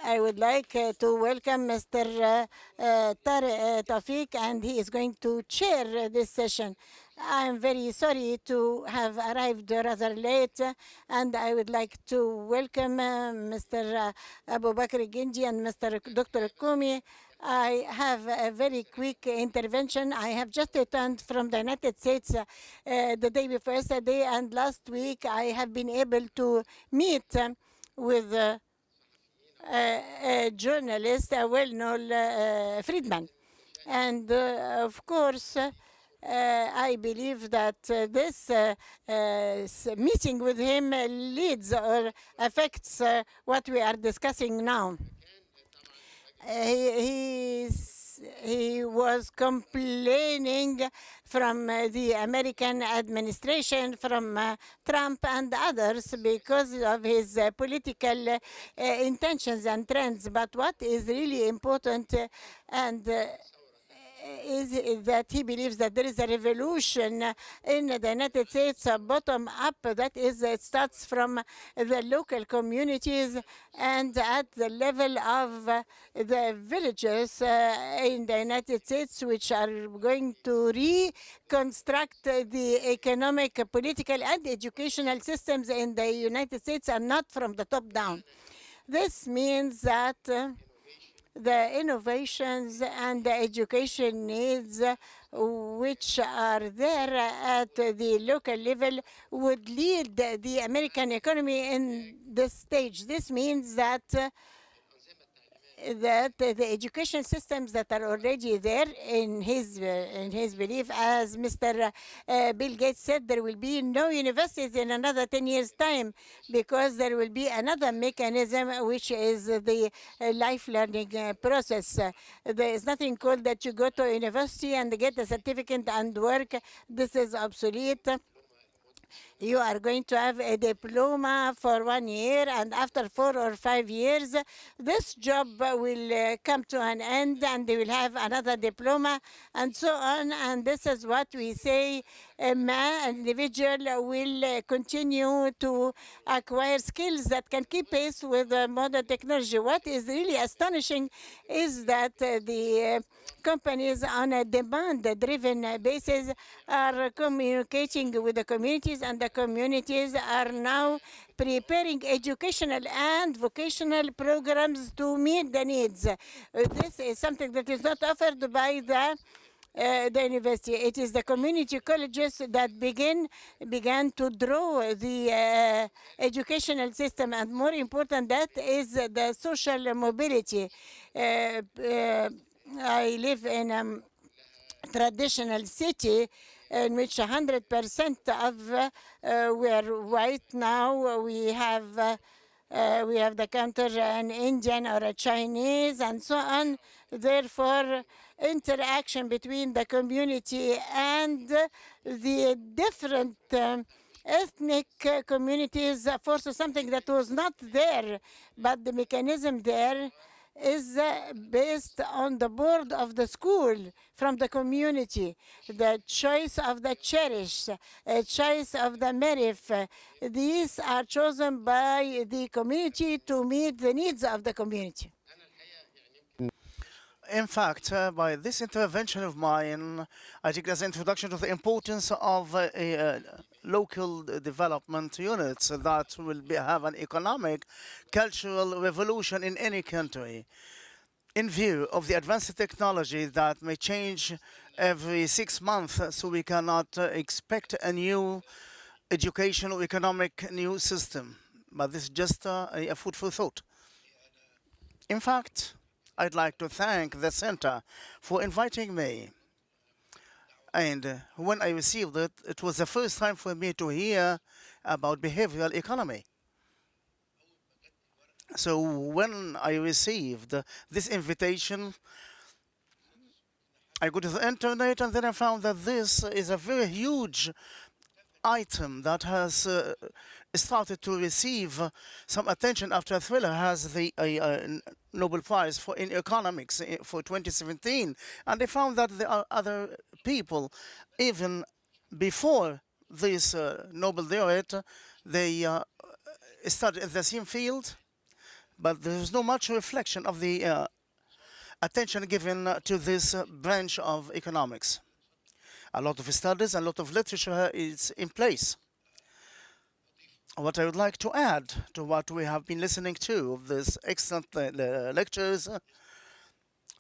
I would like to welcome Mr. Tawfiq, and he is going to chair this session. I am very sorry to have arrived rather late, and I would like to welcome Mr. Abu Bakr Gendy and Mr. Dr. Kumi. I have a very quick intervention. I have just returned from the United States the day before yesterday, and last week I have been able to meet with a journalist, a well-known Friedman. And of course, I believe that this meeting with him leads or affects what we are discussing now. He was complaining from the American administration, from Trump and others, because of his political intentions and trends. But what is really important and is that he believes that there is a revolution in the United States, bottom up. That is, it starts from the local communities and at the level of the villages in the United States, which are going to reconstruct the economic, political, and educational systems in the United States, and not from the top down. This means that the innovations and the education needs which are there at the local level would lead the American economy in this stage. This means that the education systems that are already there, in his belief, as Mr. Bill Gates said, there will be no universities in another 10 years' time, because there will be another mechanism, which is the life learning process. There is nothing called that you go to university and get a certificate and work. This is obsolete. You are going to have a diploma for 1 year, and after 4 or 5 years, this job will come to an end, and they will have another diploma, and so on. And this is what we say an individual will continue to acquire skills that can keep pace with modern technology. What is really astonishing is that the companies on a demand-driven basis are communicating with the communities, and the communities are now preparing educational and vocational programs to meet the needs. This is something that is not offered by the university. It is the community colleges that began to draw the educational system, and more important, that is the social mobility. I live in a traditional city in which 100% of were white. Now we have the counter an Indian or a Chinese and so on. Therefore, interaction between the community and the different ethnic communities forces something that was not there, but the mechanism there is based on the board of the school from the community, the choice of the cherished, choice of the merif. These are chosen by the community to meet the needs of the community. In fact, by this intervention of mine, I think there's an introduction to the importance of local development units that will have an economic, cultural revolution in any country. In view of the advanced technology that may change every 6 months, so we cannot expect a new educational economic new system. But this is just a food for thought. In fact, I'd like to thank the center for inviting me. And when I received it, it was the first time for me to hear about behavioral economy. So when I received this invitation, I go to the internet, and then I found that this is a very huge item that has started to receive some attention after Thriller has the Nobel Prize in economics for 2017. And they found that there are other people, even before this Nobel laureate, they studied in the same field. but there is no much reflection of the attention given to this branch of economics. A lot of studies, a lot of literature is in place. What I would like to add to what we have been listening to, these excellent lectures,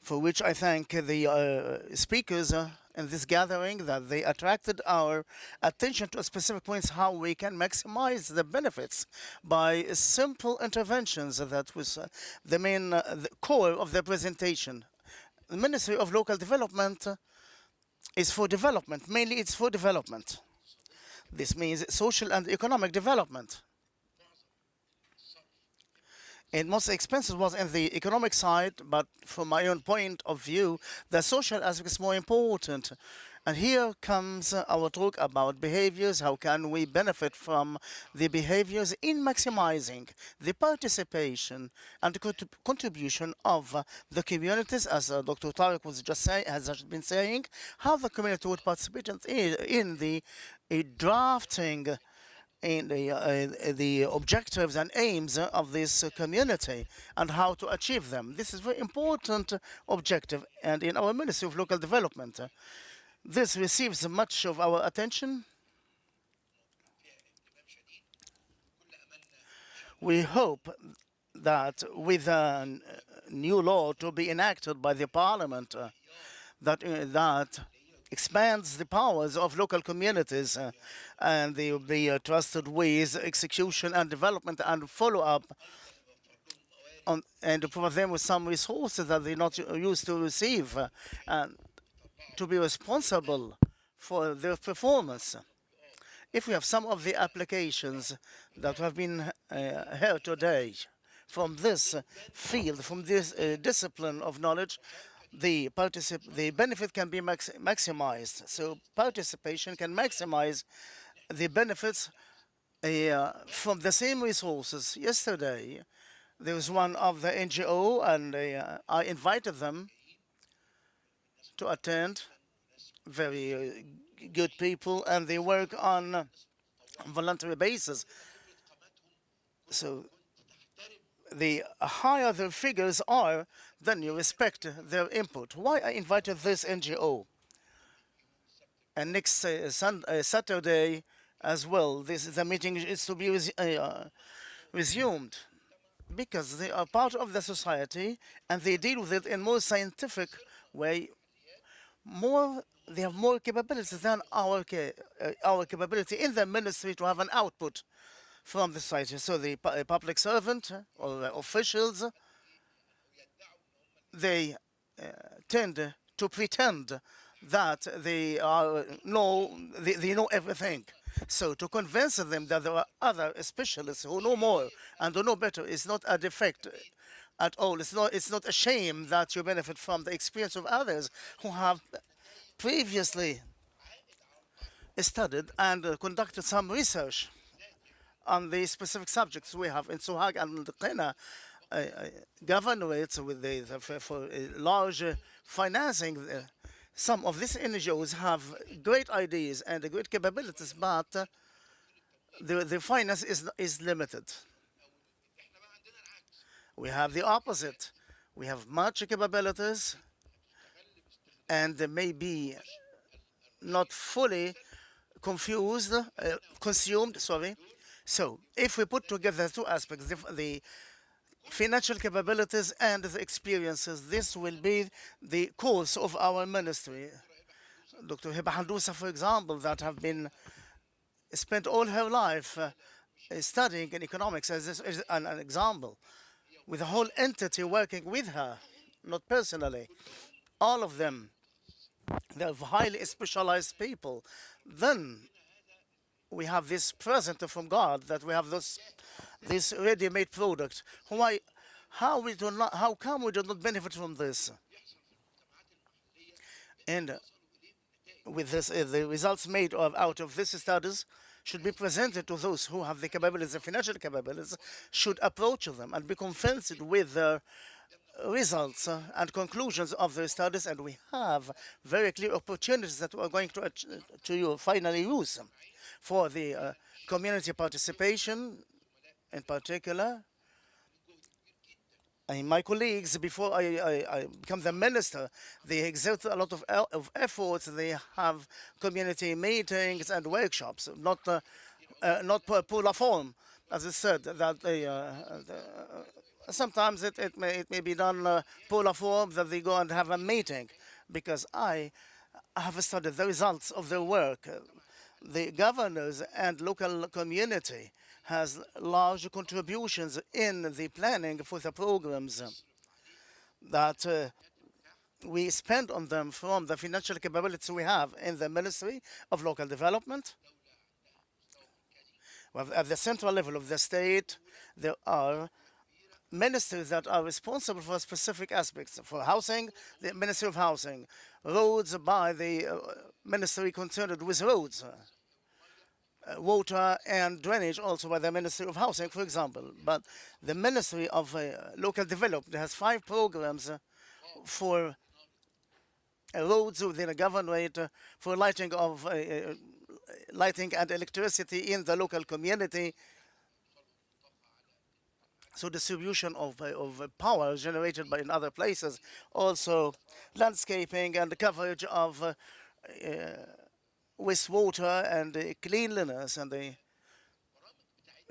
for which I thank the speakers in this gathering, that they attracted our attention to specific points how we can maximize the benefits by simple interventions. That was the main the core of the presentation. The Ministry of Local Development is for development. Mainly it's for development. This means social and economic development. And most expensive was in the economic side, but from my own point of view, the social aspect is more important. And here comes our talk about behaviors. How can we benefit from the behaviors in maximizing the participation and contribution of the communities, as Dr. Tariq was just saying, has just been saying, how the community would participate in the drafting in the objectives and aims of this community and how to achieve them. This is a very important objective, and in our Ministry of Local Development, this receives much of our attention. We hope that with a new law to be enacted by the Parliament, that expands the powers of local communities and they will be trusted with execution and development and follow-up and to provide them with some resources that they're not used to receive and to be responsible for their performance. If we have some of the applications that have been heard today from this field, from this discipline of knowledge, the benefit can be maximized. So participation can maximize the benefits from the same resources. Yesterday, there was one of the NGO, and I invited them to attend. Very good people, and they work on voluntary basis. So the higher their figures are, then you respect their input. Why I invited this NGO? And next Saturday as well, the meeting is to be resumed, because they are part of the society and they deal with it in more scientific way. They have more capabilities than our capability in the ministry to have an output from the society. So the public servant or the officials, they tend to pretend that they know everything. So to convince them that there are other specialists who know more and who know better is not a defect at all. It's not a shame that you benefit from the experience of others who have previously studied and conducted some research on the specific subjects we have in Sohag and Qena. Governorates with for large financing. Some of these NGOs have great ideas and great capabilities, but the finance is limited. We have the opposite. We have much capabilities and maybe not fully consumed. Sorry. So if we put together two aspects, the financial capabilities and the experiences, this will be the course of our ministry. Dr. Hiba Handousa, for example, that have been spent all her life studying in economics as an example, with a whole entity working with her, not personally. All of them, they're highly specialized people. Then we have this present from God, that we have this ready-made product. How come we do not benefit from this? And with this, the results made out of these studies should be presented to those who have the capabilities, the financial capabilities, should approach them and be convinced with the results and conclusions of the studies, and we have very clear opportunities that we are going to finally use for the community participation in particular. My colleagues, before I become the minister, they exert a lot of efforts. They have community meetings and workshops, not pour la forme, as I said, that sometimes it may be done pour la forme, that they go and have a meeting, because I have studied the results of their work. The governors and local community has large contributions in the planning for the programs that we spend on them from the financial capabilities we have in the Ministry of Local Development. Well, at the central level of the state, there are ministries that are responsible for specific aspects. For housing, the Ministry of Housing; roads by the ministry concerned with roads; water and drainage also by the Ministry of Housing, for example. But the Ministry of Local Development has 5 programs for roads within a governorate, for lighting and electricity in the local community. So distribution of power generated by in other places, also landscaping and the coverage of wastewater and cleanliness and the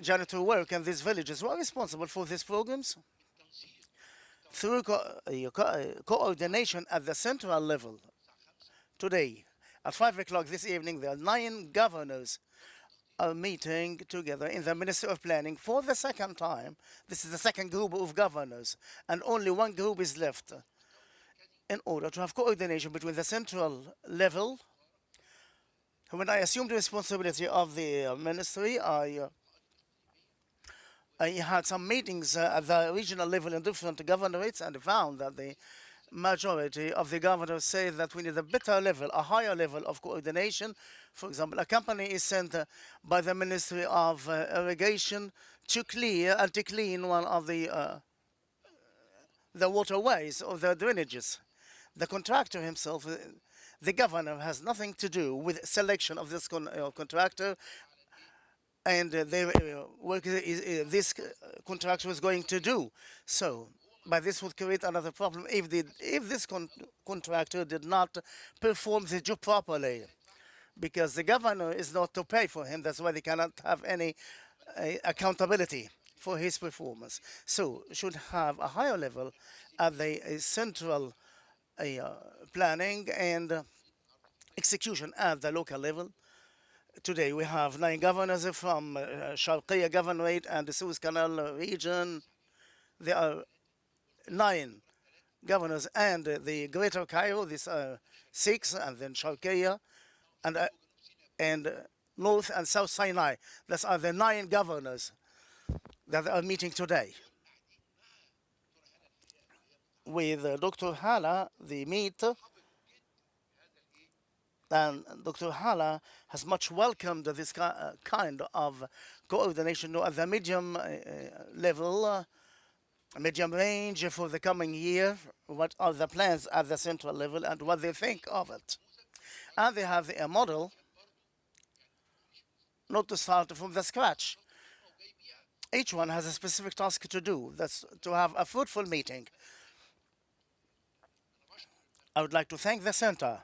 janitor work in these villages. Who are responsible for these programs? Through coordination at the central level. Today, at 5 o'clock this evening, there are 9 governors are meeting together in the Ministry of Planning for the second time. This is the second group of governors, and only one group is left, in order to have coordination between the central level. When I assumed the responsibility of the ministry, I had some meetings at the regional level in different governorates, and found that the majority of the governors say that we need a better level, a higher level of coordination. For example, a company is sent by the Ministry of Irrigation to clear and to clean one of the waterways or the drainages. The contractor himself, the governor, has nothing to do with selection of this contractor, and work this contractor is going to do. So, but this would create another problem if this contractor did not perform the job properly, because the governor is not to pay for him. That's why they cannot have any accountability for his performance. So should have a higher level at the central planning and execution at the local level. Today we have 9 governors from Sharqiya Governorate and the Suez Canal region. There are 9 governors, and the Greater Cairo, these are 6, and then Sharqiya, and North and South Sinai. Those are the 9 governors that are meeting today. With Dr. Hala, the meet, and Dr. Hala has much welcomed this kind of coordination at the medium level, medium range for the coming year. What are the plans at the central level and what they think of it? And they have a model, not to start from the scratch. Each one has a specific task to do. That's to have a fruitful meeting. I would like to thank the center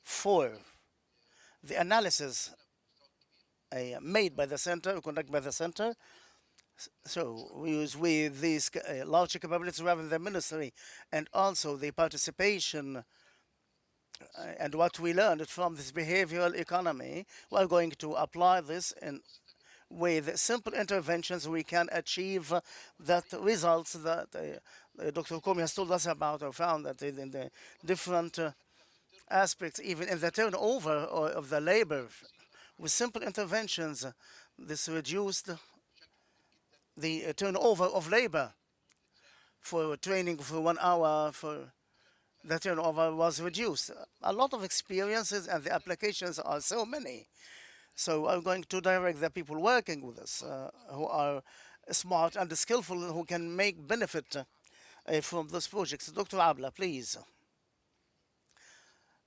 for the analysis made by the center, conducted by the center. So we use with these large capabilities rather than the ministry, and also the participation and what we learned from this behavioral economy. We're going to apply this, and with simple interventions we can achieve that results that Dr. Komi has told us about, or found that in the different aspects, even in the turnover of the labor, with simple interventions, this reduced the turnover of labor. For training for 1 hour, for the turnover was reduced. A lot of experiences, and the applications are so many. So I'm going to direct the people working with us, who are smart and skillful, who can make benefit from those projects. Dr. Abla, please.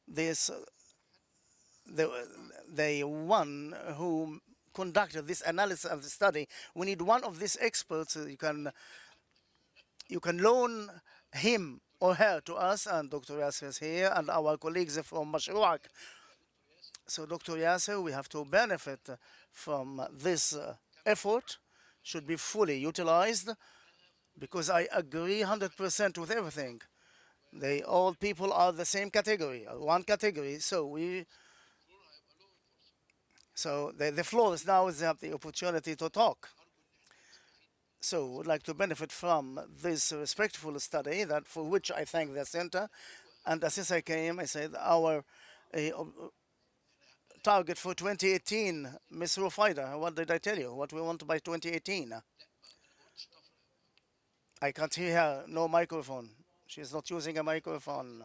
This, the one who conducted this analysis of the study, we need one of these experts. You can you can loan him or her to us, and Dr. Yasser is here, and our colleagues from Mashruak. So, Dr. Yasser, we have to benefit from this effort, should be fully utilized, because I agree 100% with everything. They all people are the same category, one category. So the floor is now is have the opportunity to talk. So would like to benefit from this respectful study that for which I thank the center. And since I came, I said our target for 2018, Ms. Rufaida, what did I tell you? What we want by 2018? I can't hear her, no microphone. She's not using a microphone.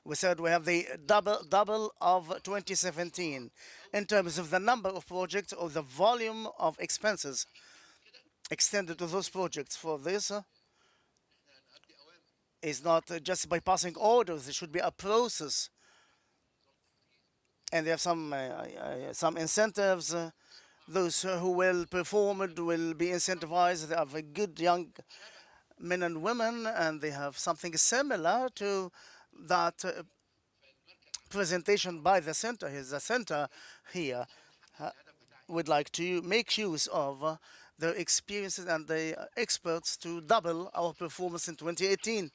We said we have the double of 2017 in terms of the number of projects or the volume of expenses extended to those projects. For this is not just by passing orders. There should be a process, and there have some incentives. Those who will perform it will be incentivized. They have a good young men and women, and they have something similar to that presentation by the center. Here's the center here. Would like to make use of their experiences and the experts to double our performance in 2018.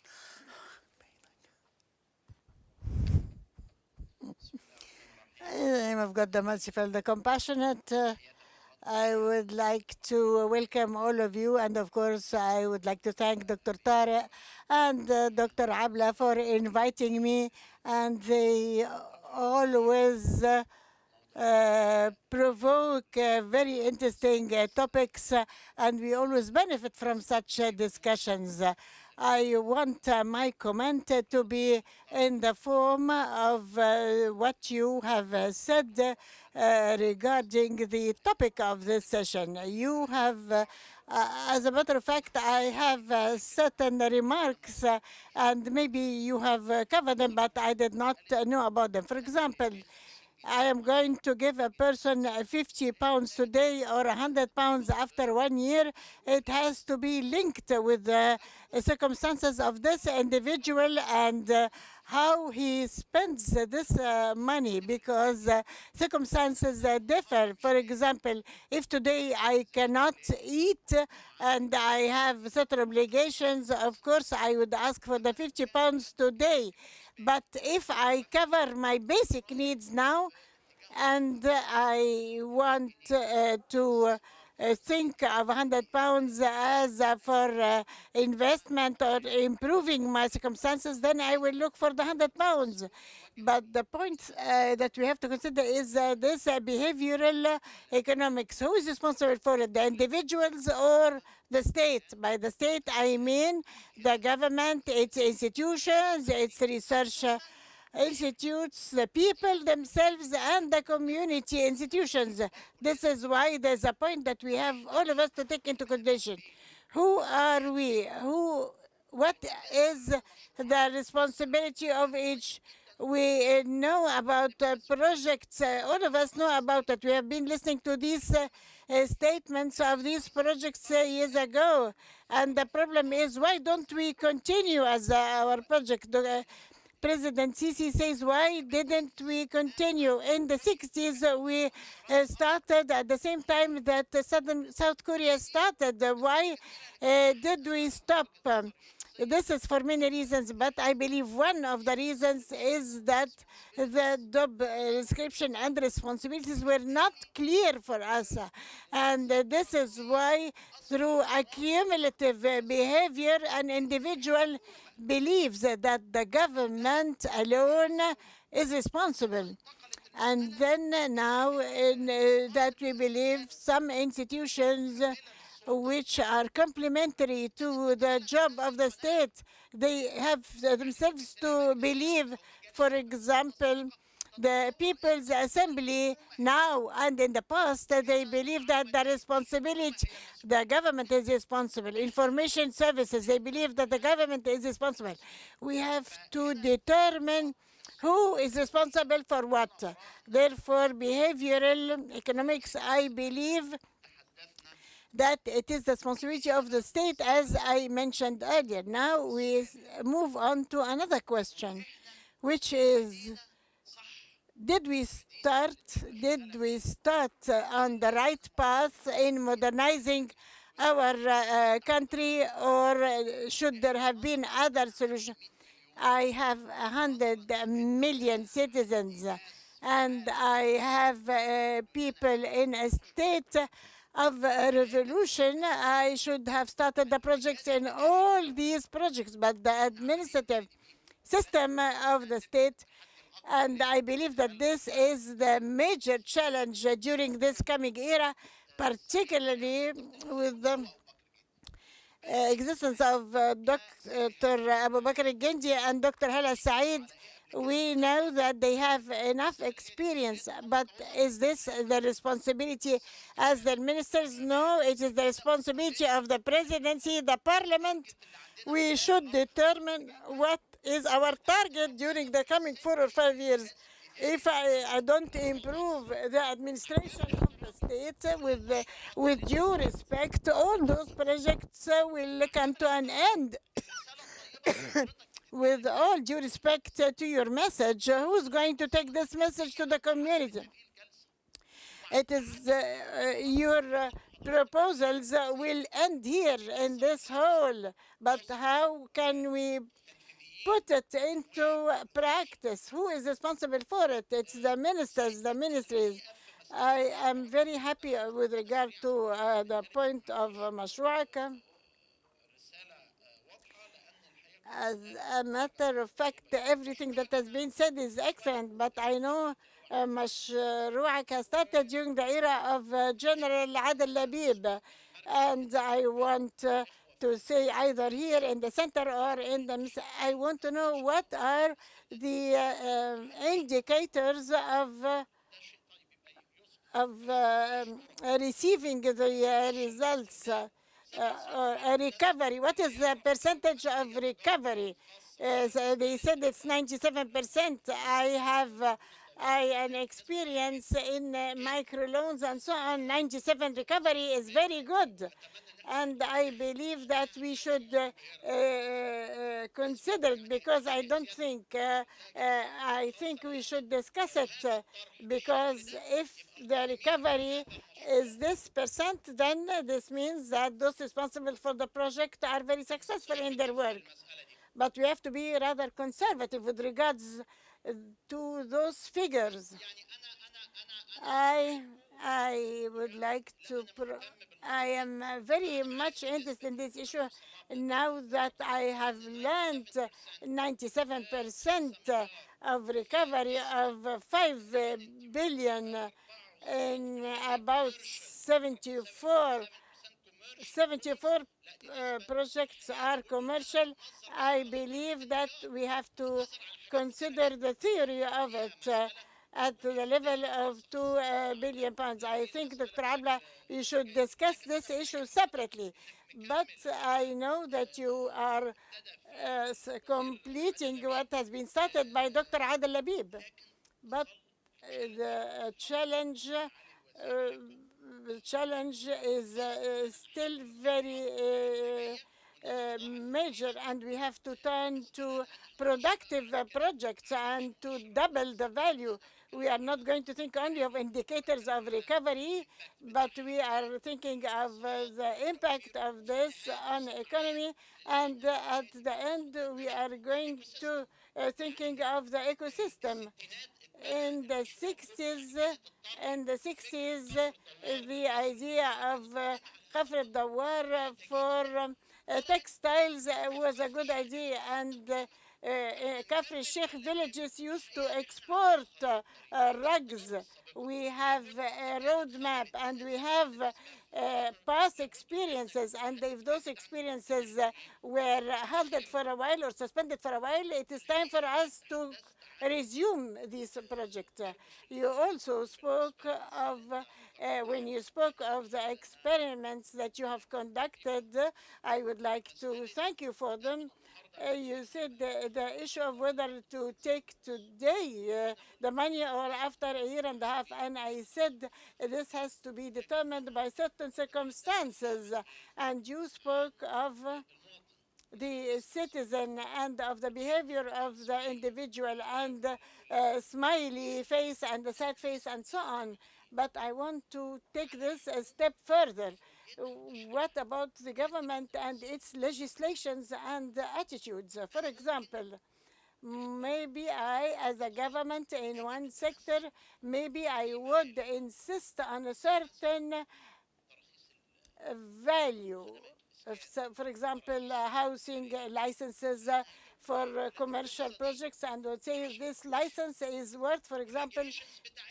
In the name of God, the merciful, the compassionate, I would like to welcome all of you, and of course, I would like to thank Dr. Tariq and Dr. Abla for inviting me, and they always provoke very interesting topics, and we always benefit from such discussions. I want my comment to be in the form of what you have said regarding the topic of this session. You have, as a matter of fact, I have certain remarks, and maybe you have covered them, but I did not know about them. For example, I am going to give a person 50 pounds today or 100 pounds after 1 year. It has to be linked with the circumstances of this individual and how he spends this money, because circumstances differ. For example, if today I cannot eat and I have certain obligations, of course I would ask for the 50 pounds today. But if I cover my basic needs now and I want to think of 100 pounds as for investment or improving my circumstances, then I will look for the 100 pounds. But the point that we have to consider is this behavioral economics. Who is responsible for it, the individuals or the state? By the state, I mean the government, its institutions, its research institutes, the people themselves, and the community institutions. This is why there's a point that we have all of us to take into consideration. Who are we? What is the responsibility of each? We know about projects. All of us know about it. We have been listening to these statements of these projects years ago. And the problem is, why don't we continue as our project? President Sisi says, why didn't we continue? In the 60s, we started at the same time that South Korea started. Why did we stop? This is for many reasons, but I believe one of the reasons is that the job description and responsibilities were not clear for us. And this is why, through accumulative behavior, an individual believes that the government alone is responsible. And then now that we believe some institutions which are complementary to the job of the state, they have themselves to believe, for example, the People's Assembly now and in the past, they believe that the responsibility, the government is responsible. Information services, they believe that the government is responsible. We have to determine who is responsible for what. Therefore, behavioral economics, I believe, that it is the responsibility of the state, as I mentioned earlier. Now we move on to another question, which is, did we start on the right path in modernizing our country, or should there have been other solutions? I have 100 million citizens, and I have people in a state of revolution. I should have started the projects in all these projects, but the administrative system of the state, and I believe that this is the major challenge during this coming era, particularly with the existence of Dr. Abu Bakr al-Gendy and Dr. Hala Saeed. We know that they have enough experience, but is this the responsibility as the ministers? No, it is the responsibility of the presidency, the parliament. We should determine what is our target during the coming 4 or 5 years. If I don't improve the administration of the state with due respect, all those projects will come to an end. With all due respect to your message, who's going to take this message to the community? It is your proposals will end here in this hall, but how can we put it into practice? Who is responsible for it? It's the ministers, the ministries. I am very happy with regard to the point of مشروعك. As a matter of fact, everything that has been said is excellent, but I know مشروعك has started during the era of General Adel Labib, and I want to say either here in the center or in the... I want to know what are the indicators of receiving the results or a recovery. What is the percentage of recovery? So they said it's 97%. I have an experience in microloans and so on. 97 recovery is very good. And I believe that we should consider it, because I don't think, I think we should discuss it, because if the recovery is this percent, then this means that those responsible for the project are very successful in their work. But we have to be rather conservative with regards to those figures. I would like to... I am very much interested in this issue now that I have learned 97% of recovery of 5 billion in about 74 projects are commercial. I believe that we have to consider the theory of it at the level of 2 billion pounds. I think, Dr. Abla, you should discuss this issue separately. But I know that you are completing what has been started by Dr. Adel Labib. But the challenge is still very major, and we have to turn to productive projects and to double the value. We are not going to think only of indicators of recovery, but we are thinking of the impact of this on the economy, and at the end we are going to thinking of the ecosystem. In the 60s, the idea of Kafr al-Dawar for textiles was a good idea, and Kafr al-Sheikh villages used to export rugs. We have a roadmap, and we have past experiences, and if those experiences were halted for a while or suspended for a while, it is time for us to resume this project. You also spoke of, when you spoke of the experiments that you have conducted, I would like to thank you for them. You said the issue of whether to take today the money or after a year and a half, and I said this has to be determined by certain circumstances. And you spoke of the citizen and of the behavior of the individual and smiley face and the sad face and so on. But I want to take this a step further. What about the government and its legislations and attitudes? For example, maybe I, as a government in one sector, maybe I would insist on a certain value. So, for example, housing licenses for commercial projects, and would say this license is worth, for example,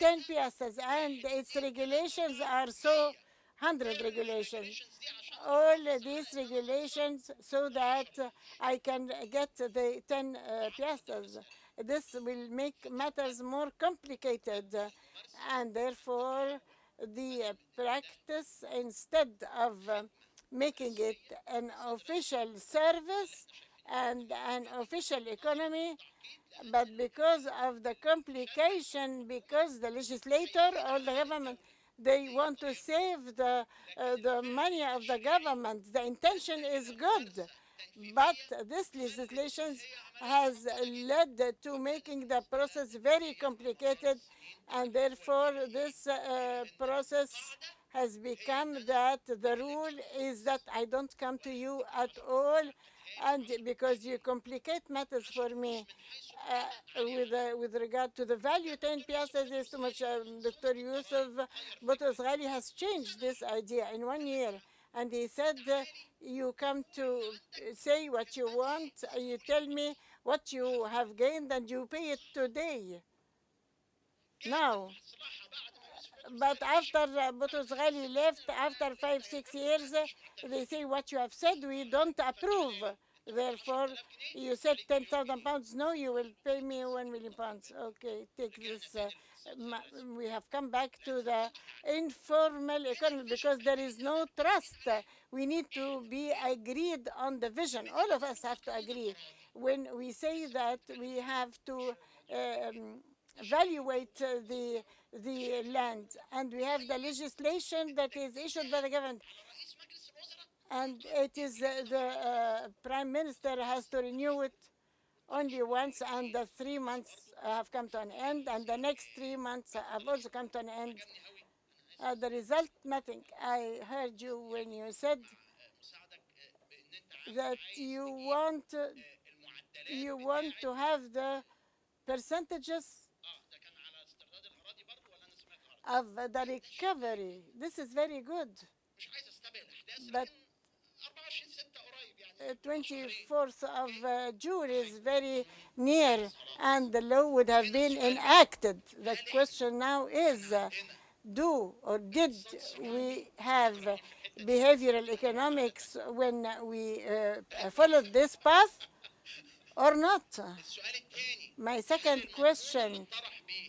10 piastres, and its regulations are so 100 regulations. All these regulations so that I can get the 10 piastres. This will make matters more complicated, and therefore the practice, instead of making it an official service and an official economy, but because of the complication, because the legislator or the government, they want to save the money of the government. The intention is good, but this legislation has led to making the process very complicated, and therefore this process has become that the rule is that I don't come to you at all, and because you complicate matters for me. With regard to the value, 10 piastres is too much. Dr. Yusuf Boutros Ghali has changed this idea in 1 year. And he said, you come to say what you want, you tell me what you have gained, and you pay it today. Now, but after Boutros Ghali left, after 5-6 years, they say what you have said, we don't approve. Therefore, you said 10,000 pounds. No, you will pay me 1 million pounds. Okay, take this. We have come back to the informal economy because there is no trust. We need to be agreed on the vision. All of us have to agree. When we say that we have to evaluate the land, and we have the legislation that is issued by the government, and it is the prime minister has to renew it only once, and the 3 months have come to an end, and the next 3 months have also come to an end. The result, nothing. I heard you when you said that you want to have the percentages of the recovery. This is very good. But 24th of June is very near, and the law would have been enacted. The question now is, do or did we have behavioral economics when we followed this path or not? My second question,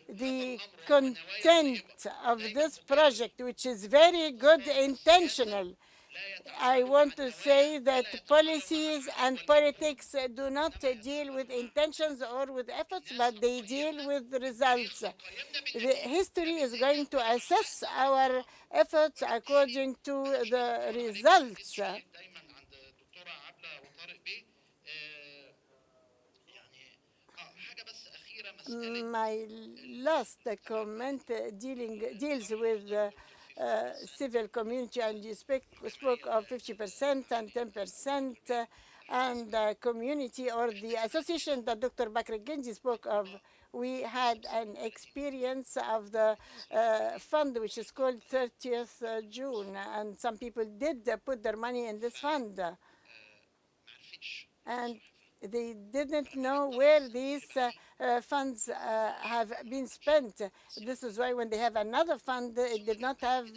the content of this project, which is very good intentional. I want to say that policies and politics do not deal with intentions or with efforts, but they deal with results. The history is going to assess our efforts according to the results. My last comment deals with civil community, and you spoke of 50% and 10%, and community or the association that Dr. Bakr Genji spoke of. We had an experience of the fund which is called 30th June, and some people did put their money in this fund, and they didn't know where these funds have been spent. This is why when they have another fund, it did not have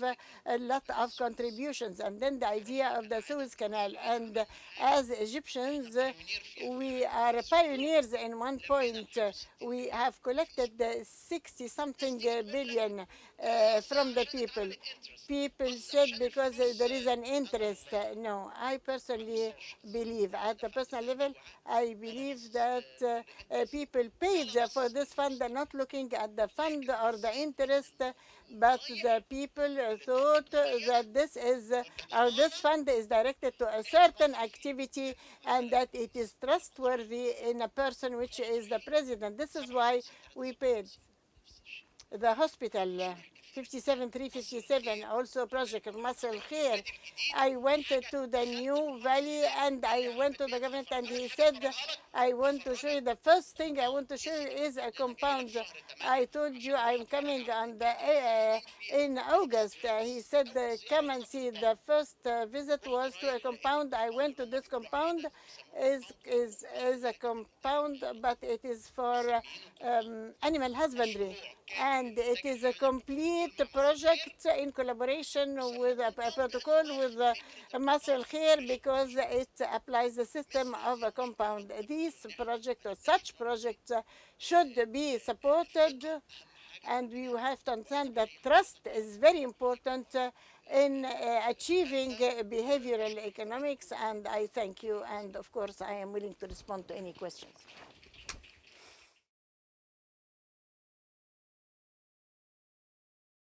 a lot of contributions. And then the idea of the Suez Canal. And as Egyptians, we are pioneers in one point. We have collected 60-something billion from the people. People said because there is an interest. No, I personally believe, at the personal level, I believe that people pay paid for this fund, not looking at the fund or the interest, but the people thought that this fund is directed to a certain activity and that it is trustworthy in a person which is the president. This is why we paid the hospital 57357, also project of Masr Khair. I went to the new valley and I went to the government and he said, I want to show you, the first thing I want to show you is a compound. I told you I'm coming on in August. He said, come and see. The first visit was to a compound. I went to this compound. Is a compound, but it is for animal husbandry, and it is a complete project in collaboration with a protocol with Masr Khair, because it applies the system of a compound. These projects or such projects should be supported, and we have to understand that trust is very important in achieving behavioral economics. And I thank you, and of course I am willing to respond to any questions.